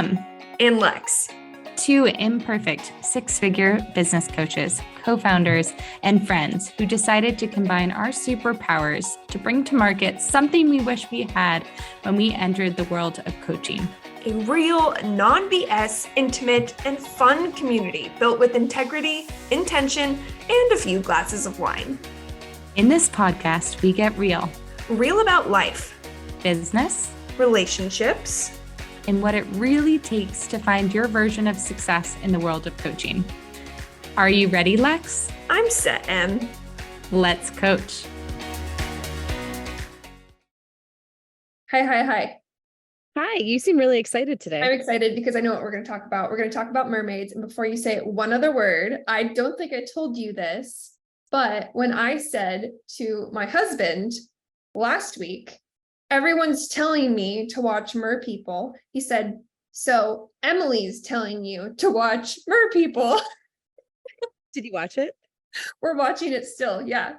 Em, and Lex. two imperfect six-figure business coaches, co-founders, and friends who decided to combine our superpowers to bring to market something we wish we had when we entered the world of coaching. A real, non-BS, intimate, and fun community built with integrity, intention, and a few glasses of wine. In this podcast, we get real. Real about life, business, relationships, and what it really takes to find your version of success in the world of coaching. Are you ready, Lex? I'm set, Em. Let's coach. Hi. Hi, you seem really excited today. I'm excited because I know what we're going to talk about. We're going to talk about mermaids. And before you say one other word, I don't think I told you this, but when I said to my husband last week, everyone's telling me to watch Mer People, he said, so Emily's telling you to watch Mer People. Did you watch it? We're watching it still, yeah.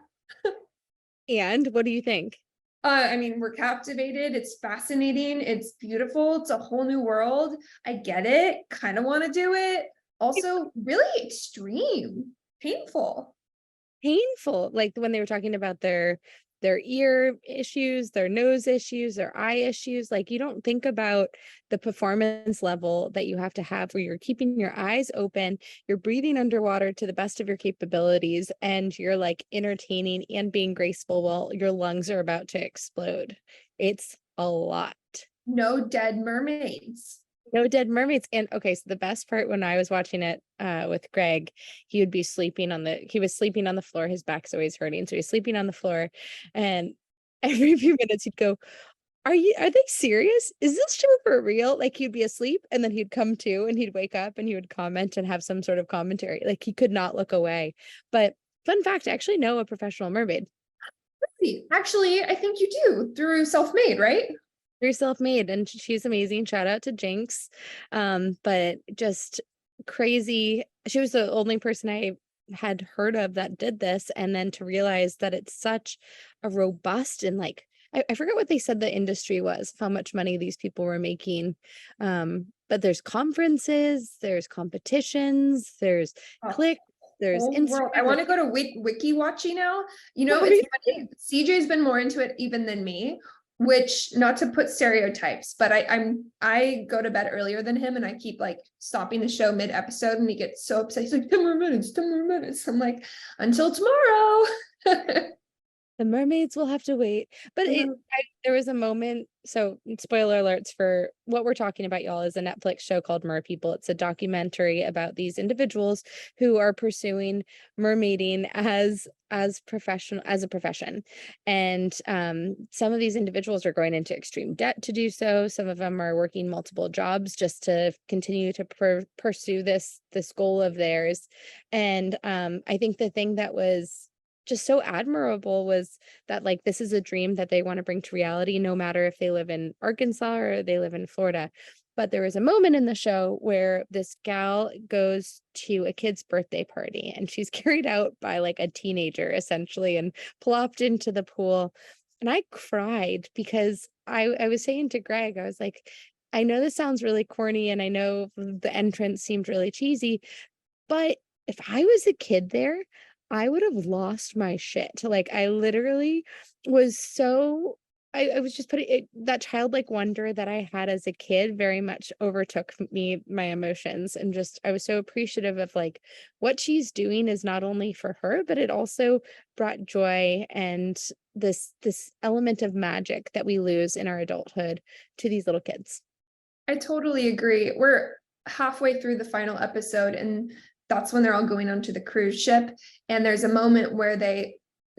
And what do you think? I mean, we're captivated. It's fascinating. It's beautiful. It's a whole new world. I get it. Kind of want to do it. Also, really extreme, painful. Like when they were talking about their ear issues, their nose issues, their eye issues, like you don't think about the performance level that you have to have where you're keeping your eyes open, you're breathing underwater to the best of your capabilities, and you're like entertaining and being graceful while your lungs are about to explode. It's a lot. No dead mermaids. No dead mermaids. And okay, so the best part when I was watching it with Greg, he was sleeping on the floor. His back's always hurting. So he's sleeping on the floor. And every few minutes he'd go, are they serious? Is this show for real? Like he'd be asleep and then he'd come to and he'd wake up and he would comment and have some sort of commentary. Like he could not look away. But fun fact, I actually know a professional mermaid. Really? Actually, I think you do through Self-Made, right? Very self-made, and she's amazing. Shout out to Jinx. But just crazy. She was the only person I had heard of that did this, and then to realize that it's such a robust and like I forget what they said the industry was, how much money these people were making. But there's conferences, there's competitions, there's clicks. There's Instagram. I want to go to Wiki Watchy now. You know, it's funny. CJ's been more into it even than me. Which, not to put stereotypes, but I go to bed earlier than him and I keep like stopping the show mid-episode and he gets so upset. He's like, 10 more minutes. I'm like, until tomorrow. The mermaids will have to wait. But there was a moment, so spoiler alerts for what we're talking about, y'all, is a Netflix show called Mer People. It's a documentary about these individuals who are pursuing mermaiding as a profession. And some of these individuals are going into extreme debt to do so. Some of them are working multiple jobs just to continue to pursue this goal of theirs. And I think the thing that was just so admirable was that like this is a dream that they want to bring to reality, no matter if they live in Arkansas or they live in Florida. But there was a moment in the show where this gal goes to a kid's birthday party and she's carried out by like a teenager essentially and plopped into the pool. And I cried because I was saying to Greg, I was like, I know this sounds really corny and I know the entrance seemed really cheesy, but if I was a kid there, I would have lost my shit. Like I literally was so I was just putting it, that childlike wonder that I had as a kid very much overtook my emotions, and just I was so appreciative of like what she's doing is not only for her, but it also brought joy and this element of magic that we lose in our adulthood to these little kids. I totally agree. We're halfway through the final episode and that's when they're all going onto the cruise ship. And there's a moment where they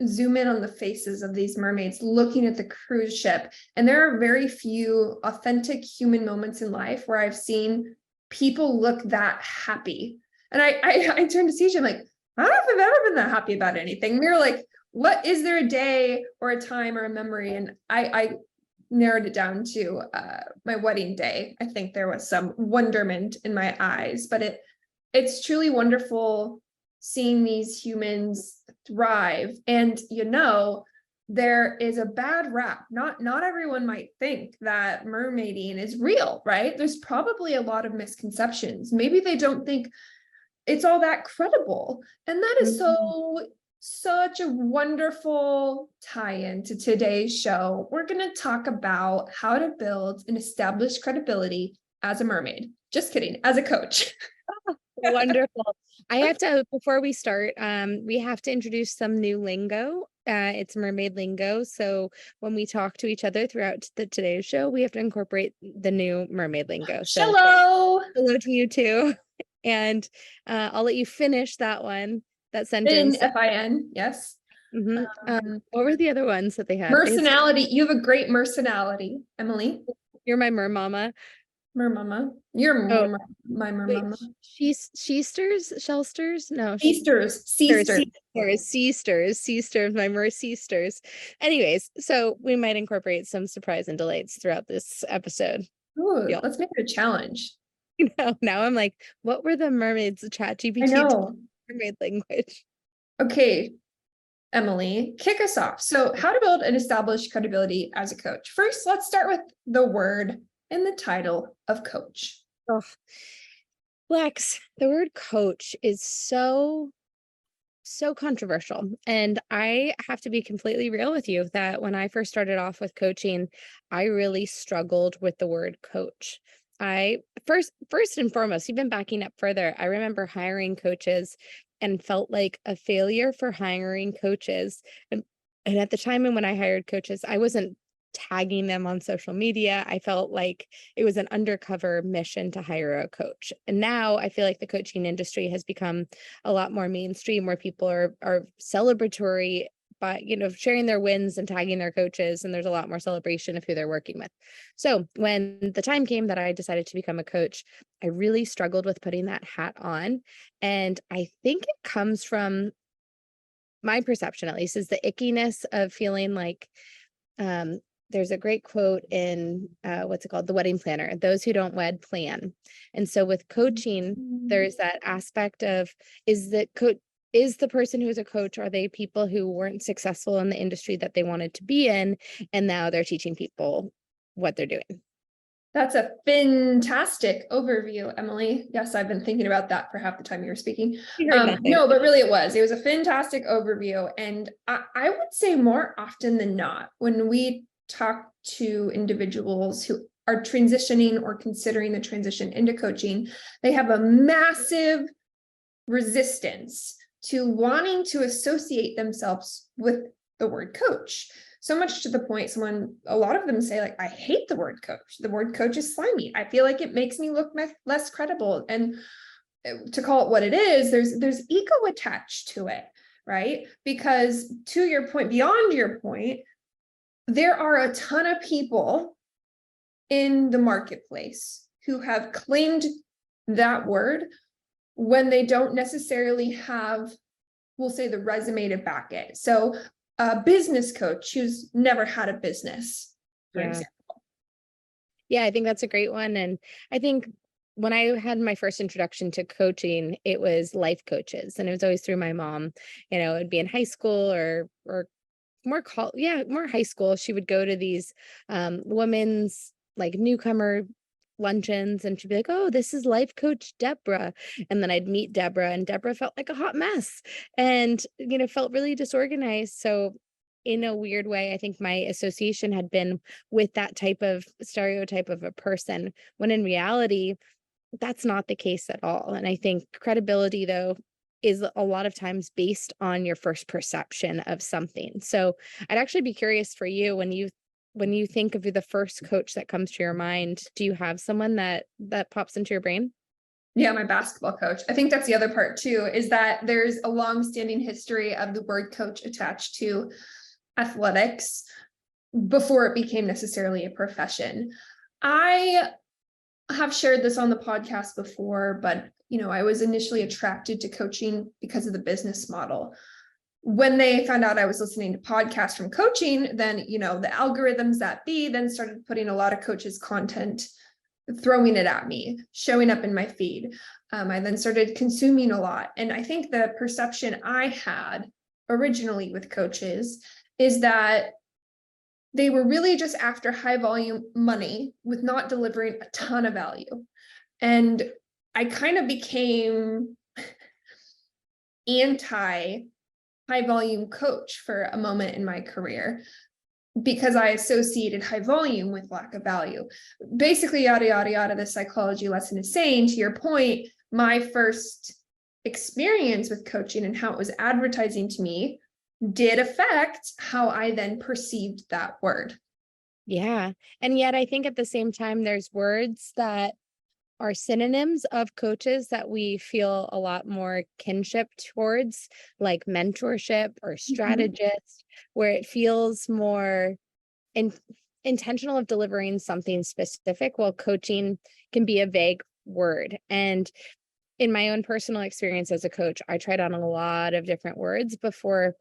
zoom in on the faces of these mermaids looking at the cruise ship. And there are very few authentic human moments in life where I've seen people look that happy. And I turned to CJ, I'm like, I don't know if I've ever been that happy about anything. We were like, what is there a day or a time or a memory? And I narrowed it down to my wedding day. I think there was some wonderment in my eyes, but it's truly wonderful seeing these humans thrive. And, there is a bad rap. Not everyone might think that mermaiding is real, right? There's probably a lot of misconceptions. Maybe they don't think it's all that credible. And that is such a wonderful tie-in to today's show. We're going to talk about how to build and establish credibility as a mermaid. Just kidding, as a coach. Wonderful. I have to, before we start, we have to introduce some new lingo. It's mermaid lingo. So when we talk to each other throughout today's show, we have to incorporate the new mermaid lingo. So hello to you too. And I'll let you finish that sentence. Fin, yes. What were the other ones that they had? Mercenality. You have a great mercenality, Emily. You're my mer mama. Mer mama. You're my mer mama. Shellsters? No. Seasters, my mer seasters. Anyways, so we might incorporate some surprise and delights throughout this episode. Ooh, let's make it a challenge. Now I'm like, what were the mermaids? ChatGPT mermaid language. Okay, Emily, kick us off. So how to build and establish credibility as a coach. First, let's start with the word and the title of coach. Oh, Lex, the word coach is so controversial. And I have to be completely real with you that when I first started off with coaching, I really struggled with the word coach. I first and foremost, even backing up further, I remember hiring coaches and felt like a failure for hiring coaches. And at the time and when I hired coaches, I wasn't tagging them on social media. I felt like it was an undercover mission to hire a coach. And now I feel like the coaching industry has become a lot more mainstream, where people are celebratory by, sharing their wins and tagging their coaches. And there's a lot more celebration of who they're working with. So when the time came that I decided to become a coach, I really struggled with putting that hat on. And I think it comes from my perception, at least, is the ickiness of feeling like, there's a great quote in what's it called? The Wedding Planner. Those who don't wed plan. And so with coaching, there's that aspect of, is the person who's a coach, are they people who weren't successful in the industry that they wanted to be in, and now they're teaching people what they're doing? That's a fantastic overview, Emily. Yes, I've been thinking about that for half the time you were speaking. No, but really it was a fantastic overview. And I would say more often than not, when we talk to individuals who are transitioning or considering the transition into coaching, they have a massive resistance to wanting to associate themselves with the word coach. So much to the point, a lot of them say, like, I hate the word coach. The word coach is slimy. I feel like it makes me look less credible. And to call it what it is, there's ego attached to it, right? Because to your point, beyond your point, there are a ton of people in the marketplace who have claimed that word when they don't necessarily have, we'll say, the resume to back it. So a business coach who's never had a business, for example. Yeah, I think that's a great one. And I think when I had my first introduction to coaching, it was life coaches, and it was always through my mom. It would be in high school or more high school. She would go to these women's like newcomer luncheons, and she'd be like, oh, this is life coach Deborah. And then I'd meet Deborah, and Deborah felt like a hot mess and felt really disorganized. So in a weird way, I think my association had been with that type of stereotype of a person, when in reality that's not the case at all. And I think credibility, though, is a lot of times based on your first perception of something. So I'd actually be curious for you, when you think of the first coach that comes to your mind, do you have someone that pops into your brain? Yeah, my basketball coach. I think that's the other part too, is that there's a long-standing history of the word coach attached to athletics before it became necessarily a profession. I have shared this on the podcast before, but I was initially attracted to coaching because of the business model. When they found out I was listening to podcasts from coaching, then, the algorithms that be then started putting a lot of coaches' content, throwing it at me, showing up in my feed. I then started consuming a lot. And I think the perception I had originally with coaches is that they were really just after high volume money with not delivering a ton of value. And I kind of became anti high volume coach for a moment in my career, because I associated high volume with lack of value. Basically, yada, yada, yada, the psychology lesson is saying, to your point, my first experience with coaching and how it was advertising to me did affect how I then perceived that word. Yeah. And yet I think at the same time, there's words that are synonyms of coaches that we feel a lot more kinship towards, like mentorship or strategist, where it feels more in, intentional of delivering something specific, while coaching can be a vague word. And in my own personal experience as a coach, I tried on a lot of different words before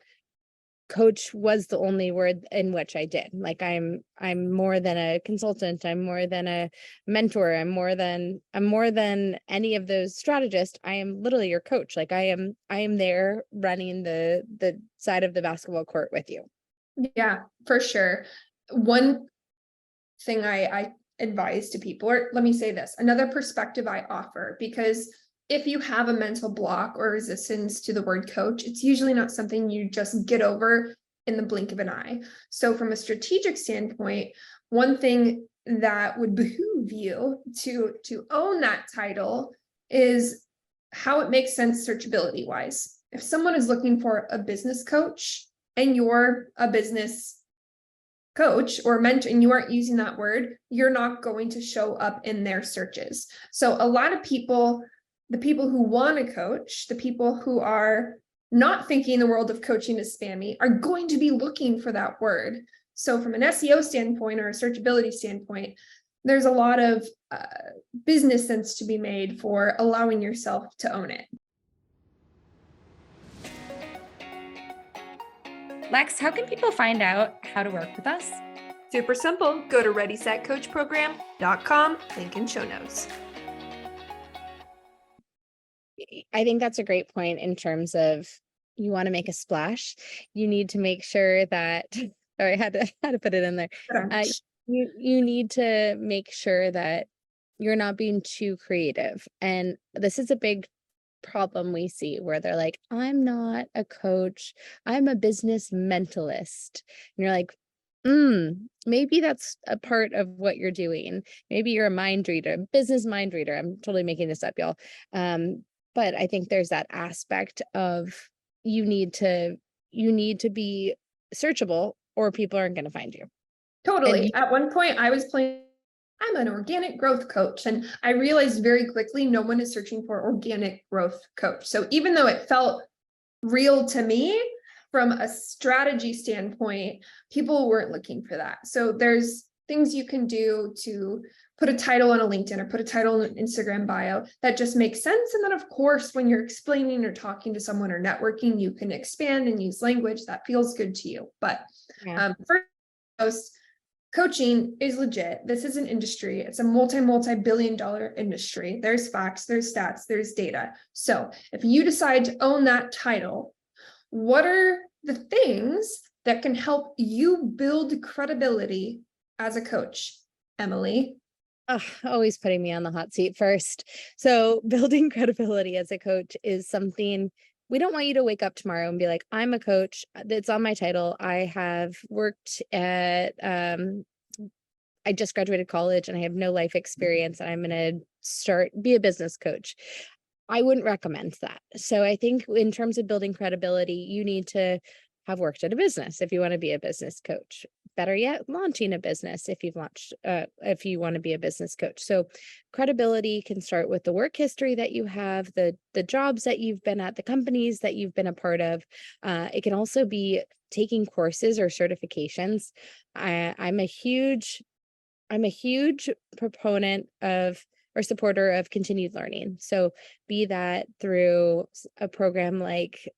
coach was the only word in which I did. Like I'm more than a consultant, I'm more than a mentor, I'm more than any of those strategists. I am literally your coach. Like I am there running the side of the basketball court with you. Yeah, for sure. One thing I advise to people, or let me say this, another perspective I offer, because if you have a mental block or resistance to the word coach, it's usually not something you just get over in the blink of an eye. So from a strategic standpoint, one thing that would behoove you to own that title is how it makes sense searchability wise. If someone is looking for a business coach and you're a business coach or mentor and you aren't using that word, you're not going to show up in their searches. So a lot of people, the people who want to coach, the people who are not thinking the world of coaching is spammy, are going to be looking for that word. So from an SEO standpoint or a searchability standpoint, there's a lot of business sense to be made for allowing yourself to own it. Lex, how can people find out how to work with us? Super simple. Go to readysetcoachprogram.com, link in show notes. I think that's a great point in terms of, you want to make a splash, you need to make sure that sorry, I had to put it in there. You need to make sure that you're not being too creative. And this is a big problem we see, where they're like, I'm not a coach, I'm a business mentalist. And you're like, maybe that's a part of what you're doing. Maybe you're a mind reader, business mind reader. I'm totally making this up, y'all. But I think there's that aspect of, you need to be searchable, or people aren't going to find you. Totally. At one point I was playing, I'm an organic growth coach, and I realized very quickly no one is searching for organic growth coach. So even though it felt real to me from a strategy standpoint, people weren't looking for that. So there's things you can do to put a title on a LinkedIn or put a title in an Instagram bio that just makes sense. And then of course, when you're explaining or talking to someone or networking, you can expand and use language that feels good to you. But first, coaching is legit. This is an industry. It's a multi-billion-dollar industry. There's facts, there's stats, there's data. So if you decide to own that title, what are the things that can help you build credibility as a coach, Emily? Always putting me on the hot seat first. So building credibility as a coach is something, we don't want you to wake up tomorrow and be like, I'm a coach, it's on my title. I have worked at, I just graduated college and I have no life experience, and I'm going to be a business coach. I wouldn't recommend that. So I think in terms of building credibility, you need to have worked at a business if you want to be a business coach. Better yet, launching a business if you want to be a business coach. So credibility can start with the work history that you have, the jobs that you've been at, the companies that you've been a part of. It can also be taking courses or certifications. I'm a huge proponent of, or supporter of, continued learning. So be that through a program like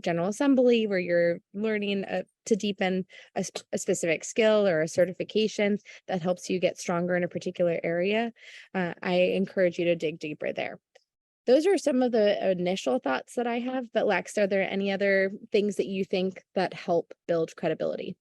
General Assembly, where you're learning to deepen a specific skill, or a certification that helps you get stronger in a particular area. I encourage you to dig deeper there. Those are some of the initial thoughts that I have, but Lex, are there any other things that you think that help build credibility?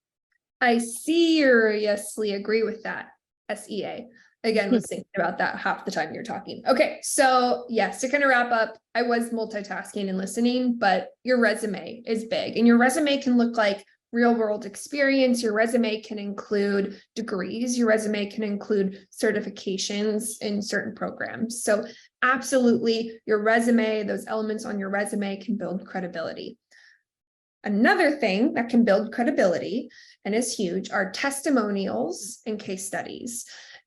I seriously agree with that. SEA. Again, was thinking about that half the time you're talking. Okay, so yes, to kind of wrap up, I was multitasking and listening, but your resume is big, and your resume can look like real world experience. Your resume can include degrees. Your resume can include certifications in certain programs. So absolutely, your resume, those elements on your resume can build credibility. Another thing that can build credibility and is huge are testimonials and case studies.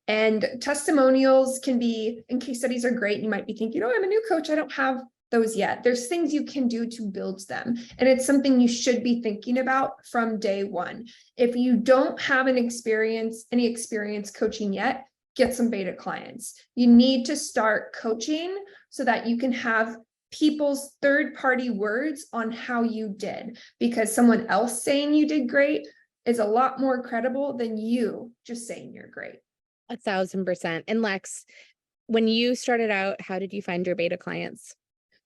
And testimonials can be, and case studies are great. You might be thinking, oh, I'm a new coach, I don't have those yet. There's things you can do to build them. And it's something you should be thinking about from day one. If you don't have any experience coaching yet, get some beta clients. You need to start coaching so that you can have people's third-party words on how you did, because someone else saying you did great is a lot more credible than you just saying you're great. 1,000%. And Lex, when you started out, how did you find your beta clients?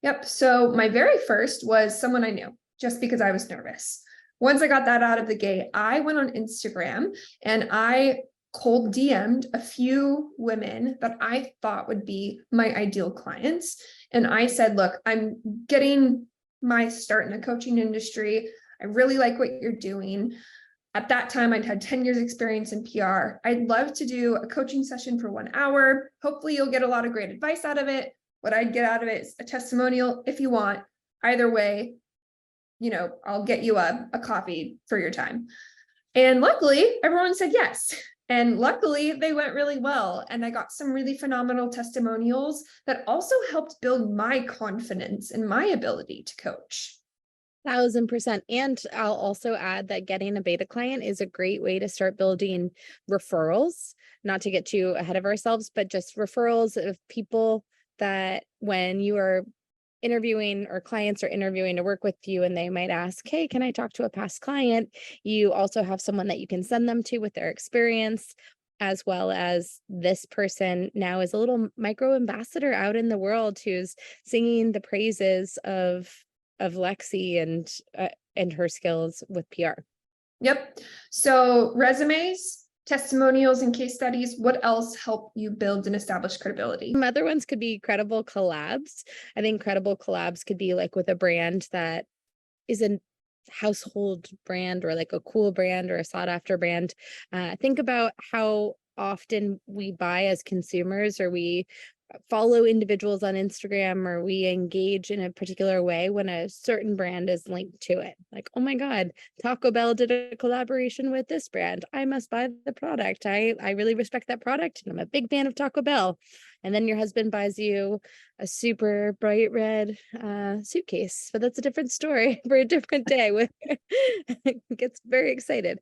Yep. So my very first was someone I knew, just because I was nervous. Once I got that out of the gate, I went on Instagram and I cold DM'd a few women that I thought would be my ideal clients. And I said, look, I'm getting my start in the coaching industry. I really like what you're doing. At that time, I'd had 10 years experience in PR. I'd love to do a coaching session for 1 hour. Hopefully you'll get a lot of great advice out of it. What I'd get out of it is a testimonial if you want. Either way, I'll get you a coffee for your time. And luckily, everyone said yes. And luckily, they went really well. And I got some really phenomenal testimonials that also helped build my confidence in my ability to coach. 1,000%. And I'll also add that getting a beta client is a great way to start building referrals, not to get too ahead of ourselves, but just referrals of people that when you are interviewing or clients are interviewing to work with you and they might ask, hey, can I talk to a past client? You also have someone that you can send them to with their experience, as well as this person now is a little micro ambassador out in the world who's singing the praises of Lexie and her skills with PR. Yep. So resumes, testimonials, and case studies. What else help you build and establish credibility? Some other ones could be credible collabs. I think credible collabs could be like with a brand that is a household brand or like a cool brand or a sought after brand. Think about how often we buy as consumers, or we follow individuals on Instagram, or we engage in a particular way when a certain brand is linked to it. Like, oh my God, Taco Bell did a collaboration with this brand, I must buy the product. I really respect that product and I'm a big fan of Taco Bell. And then your husband buys you a super bright red suitcase, but that's a different story for a different day. Gets very excited.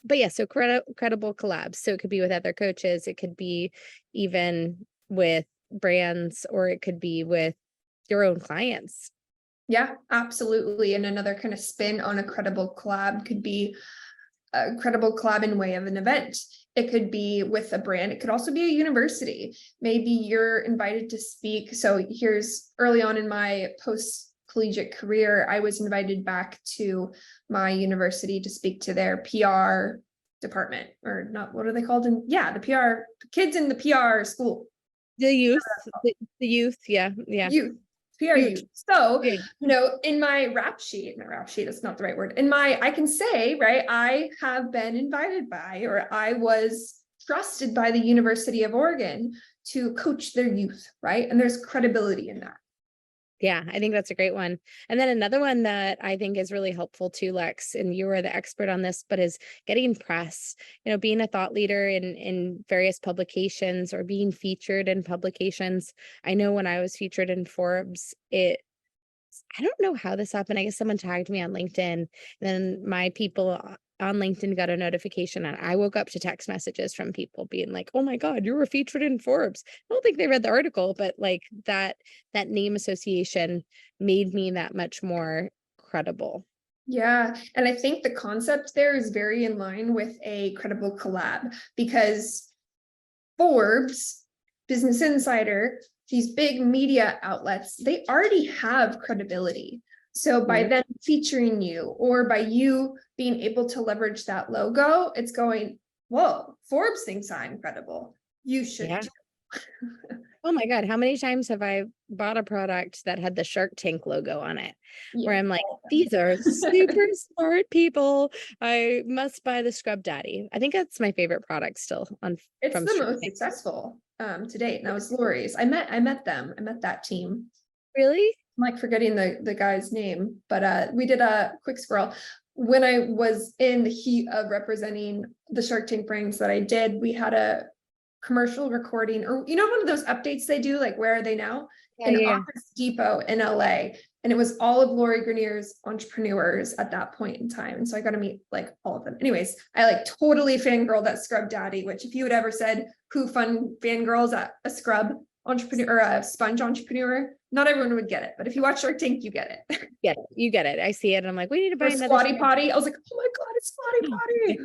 But yeah, so credible collabs. So it could be with other coaches, it could be even with brands, or it could be with your own clients. Yeah, absolutely. And another kind of spin on a credible collab could be a credible collab in way of an event. It could be with a brand. It could also be a university. Maybe you're invited to speak. So here's early on in my post-collegiate career, I was invited back to my university to speak to their PR department, or not, what are they called? The PR, kids in the PR school. The youth, the youth. Yeah. Youth. PR youth. So, in my rap sheet, that's not the right word. I can say, right, I have been invited by, or I was trusted by the University of Oregon to coach their youth, right? And there's credibility in that. Yeah, I think that's a great one. And then another one that I think is really helpful too, Lex, and you are the expert on this, but is getting press, being a thought leader in various publications or being featured in publications. I know when I was featured in Forbes, I don't know how this happened. I guess someone tagged me on LinkedIn, and then my people on LinkedIn got a notification, and I woke up to text messages from people being like, oh my God, you were featured in Forbes. I don't think they read the article, but like that name association made me that much more credible. Yeah. And I think the concept there is very in line with a credible collab, because Forbes, Business Insider, these big media outlets, they already have credibility. So by them featuring you, or by you being able to leverage that logo, it's going, whoa, Forbes thinks I'm credible. You should too. Oh my God, how many times have I bought a product that had the Shark Tank logo on it? Where I'm like, these are super smart people. I must buy the Scrub Daddy. I think that's my favorite product still It's from the Shark most Tank. successful to date. And that was Lori's. I met them. I met that team. Really? I'm like forgetting the guy's name, but we did a quick scroll. When I was in the heat of representing the Shark Tank brands that I did, we had a commercial recording, or one of those updates they do, like Where Are They Now? In Office Depot in LA. And it was all of Lori Grenier's entrepreneurs at that point in time. And so I got to meet like all of them. Anyways, I like totally fangirled at Scrub Daddy, which if you had ever said who fangirls at a scrub entrepreneur or a sponge entrepreneur, not everyone would get it. But if you watch Shark Tank, you get it. You get it. I see it. And I'm like, we need to buy another Squatty Potty. I was like, oh my God, it's Squatty Potty.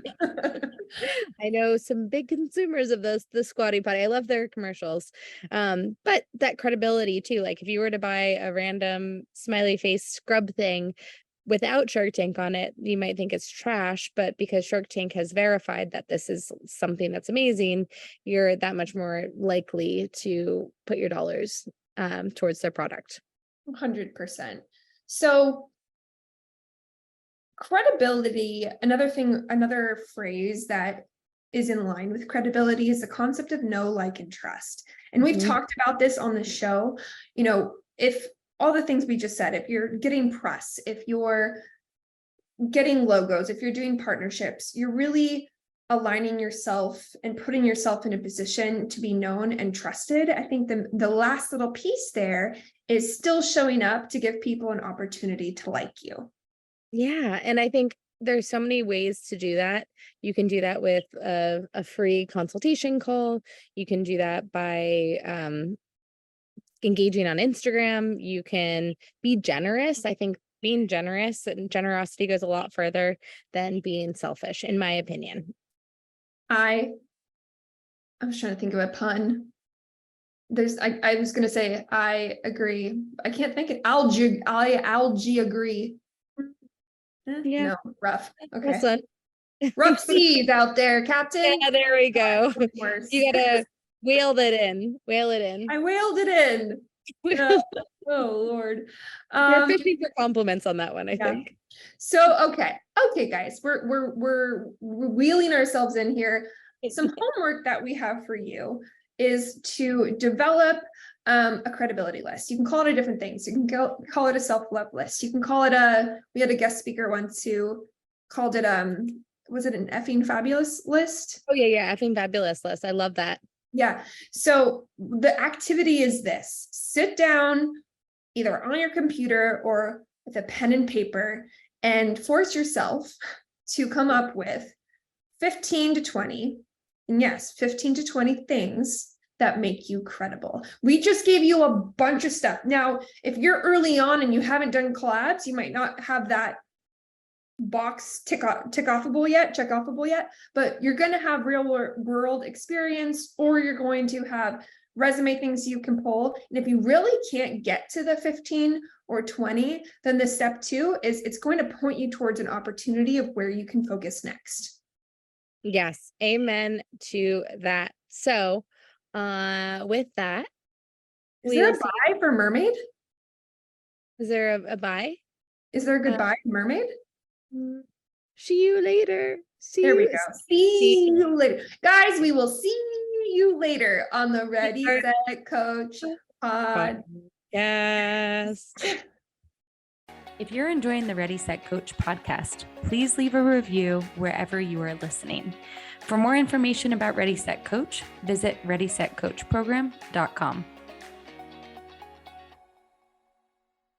I know some big consumers of the Squatty Potty. I love their commercials. But that credibility too, like if you were to buy a random smiley face scrub thing without Shark Tank on it, you might think it's trash, but because Shark Tank has verified that this is something that's amazing, you're that much more likely to put your dollars towards their product. 100%. So credibility, another phrase that is in line with credibility is the concept of know, like, and trust. And we've talked about this on the show. If all the things we just said, if you're getting press, if you're getting logos, if you're doing partnerships, you're really aligning yourself and putting yourself in a position to be known and trusted. I think the last little piece there is still showing up to give people an opportunity to like you. Yeah. And I think there's so many ways to do that. You can do that with a free consultation call. You can do that by engaging on Instagram. You can be generous. I think being generous and generosity goes a lot further than being selfish, in my opinion. I was trying to think of a pun. I was gonna say I agree. I can't think of algae agree. Yeah. No, rough. Okay. Listen. Rough seas out there, Captain. Yeah, there we go. Worse. You gotta whale it in. I whaled it in. Oh Lord. We're fishing for compliments on that one, I think. So okay, guys, we're wheeling ourselves in here. Some homework that we have for you is to develop a credibility list. You can call it different things. You can call it a self-love list. You can call it we had a guest speaker once who called it was it an effing fabulous list? Oh yeah, effing fabulous list. I love that. Yeah. So the activity is this: sit down either on your computer or with a pen and paper and force yourself to come up with 15 to 20, and yes, 15 to 20 things that make you credible. We just gave you a bunch of stuff. Now, if you're early on and you haven't done collabs, you might not have that box check-offable yet, but you're going to have real world experience, or you're going to have resume things you can pull. And if you really can't get to the 15 or 20, then the step 2 is it's going to point you towards an opportunity of where you can focus next. Yes, amen to that. So with that, is there a bye for mermaid? Is there a bye? Is there a goodbye mermaid? See you later. There we go. See you later. Guys, we will see you later on the Ready, Set, Coach pod. Yes. If you're enjoying the Ready, Set, Coach podcast, please leave a review wherever you are listening. For more information about Ready, Set, Coach, visit readysetcoachprogram.com.